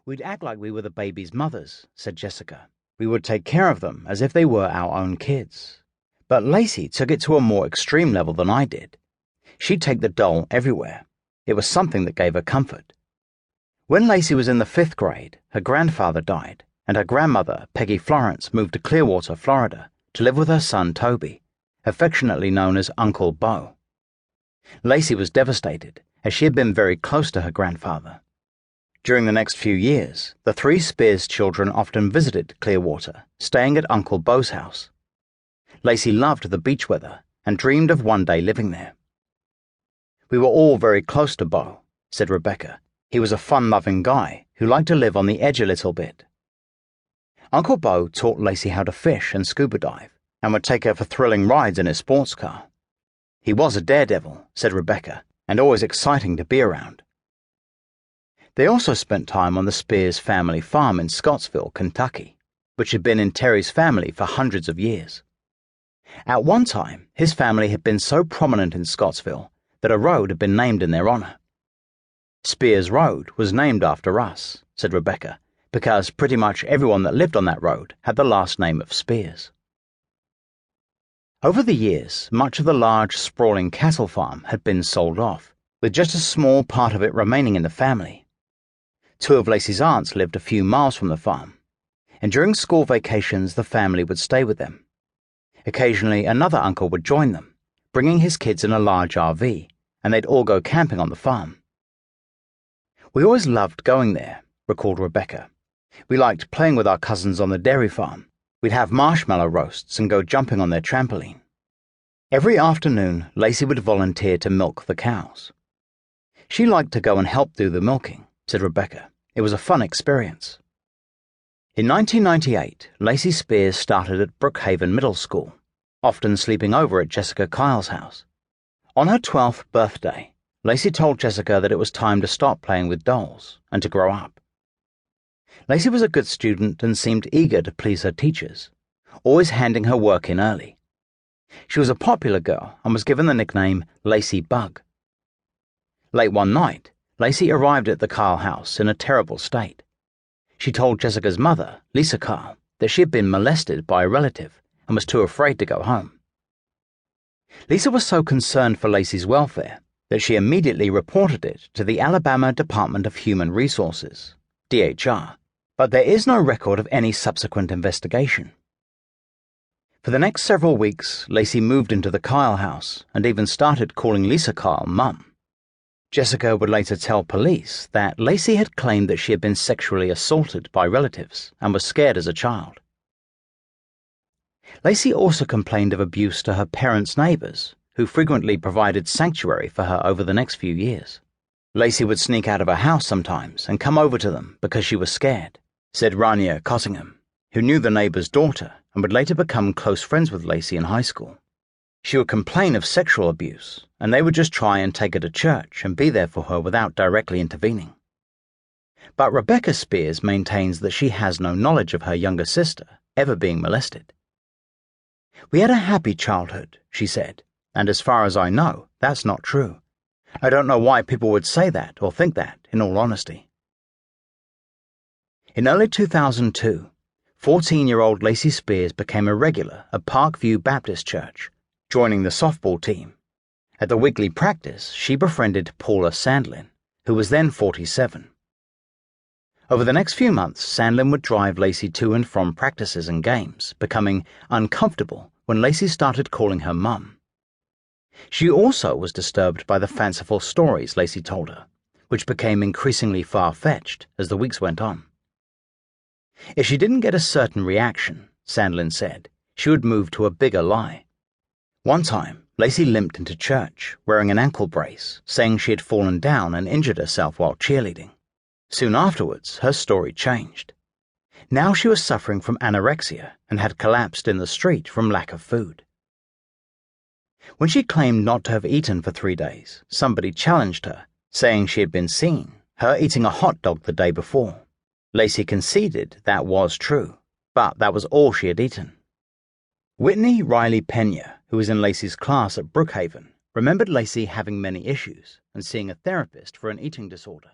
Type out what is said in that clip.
"We'd act like we were the baby's mothers," said Jessica. "We would take care of them as if they were our own kids." But Lacey took it to a more extreme level than I did. She'd take the doll everywhere. It was something that gave her comfort. When Lacey was in the 5th grade, her grandfather died, and her grandmother, Peggy Florence, moved to Clearwater, Florida, to live with her son Toby, affectionately known as Uncle Bo. Lacey was devastated, as she had been very close to her grandfather. During the next few years, the 3 Spears children often visited Clearwater, staying at Uncle Bo's house. Lacey loved the beach weather and dreamed of one day living there. "We were all very close to Bo," said Rebecca. "He was a fun-loving guy who liked to live on the edge a little bit." Uncle Bo taught Lacey how to fish and scuba dive, and would take her for thrilling rides in his sports car. "He was a daredevil," said Rebecca, "and always exciting to be around." They also spent time on the Spears family farm in Scottsville, Kentucky, which had been in Terry's family for hundreds of years. At one time, his family had been so prominent in Scottsville that a road had been named in their honor. "Spears Road was named after us," said Rebecca, "because pretty much everyone that lived on that road had the last name of Spears." Over the years, much of the large, sprawling cattle farm had been sold off, with just a small part of it remaining in the family. 2 of Lacey's aunts lived a few miles from the farm, and during school vacations the family would stay with them. Occasionally another uncle would join them, bringing his kids in a large RV, and they'd all go camping on the farm. "We always loved going there," recalled Rebecca. "We liked playing with our cousins on the dairy farm. We'd have marshmallow roasts and go jumping on their trampoline." Every afternoon, Lacey would volunteer to milk the cows. "She liked to go and help do the milking," said Rebecca. "It was a fun experience." In 1998, Lacey Spears started at Brookhaven Middle School, often sleeping over at Jessica Kyle's house. On her 12th birthday, Lacey told Jessica that it was time to stop playing with dolls and to grow up. Lacey was a good student and seemed eager to please her teachers, always handing her work in early. She was a popular girl and was given the nickname Lacey Bug. Late one night, Lacey arrived at the Kyle house in a terrible state. She told Jessica's mother, Lisa Kyle, that she had been molested by a relative and was too afraid to go home. Lisa was so concerned for Lacey's welfare that she immediately reported it to the Alabama Department of Human Resources, DHR, but there is no record of any subsequent investigation. For the next several weeks, Lacey moved into the Kyle house and even started calling Lisa Kyle Mum. Jessica would later tell police that Lacey had claimed that she had been sexually assaulted by relatives and was scared as a child. Lacey also complained of abuse to her parents' neighbors, who frequently provided sanctuary for her over the next few years. Lacey would sneak out of her house sometimes and come over to them because she was scared, said Rania Cossingham, who knew the neighbor's daughter and would later become close friends with Lacey in high school. She would complain of sexual abuse, and they would just try and take her to church and be there for her without directly intervening. But Rebecca Spears maintains that she has no knowledge of her younger sister ever being molested. "We had a happy childhood," she said, "and as far as I know, that's not true. I don't know why people would say that or think that, in all honesty." In early 2002, 14-year-old Lacey Spears became a regular at Parkview Baptist Church, joining the softball team. At the weekly practice, she befriended Paula Sandlin, who was then 47. Over the next few months, Sandlin would drive Lacey to and from practices and games, becoming uncomfortable when Lacey started calling her Mum. She also was disturbed by the fanciful stories Lacey told her, which became increasingly far-fetched as the weeks went on. If she didn't get a certain reaction, Sandlin said, she would move to a bigger lie. One time, Lacey limped into church, wearing an ankle brace, saying she had fallen down and injured herself while cheerleading. Soon afterwards, her story changed. Now she was suffering from anorexia and had collapsed in the street from lack of food. When she claimed not to have eaten for 3 days, somebody challenged her, saying she had been seen, her eating a hot dog the day before. Lacey conceded that was true, but that was all she had eaten. Whitney Riley Pena, who was in Lacey's class at Brookhaven, remembered Lacey having many issues and seeing a therapist for an eating disorder.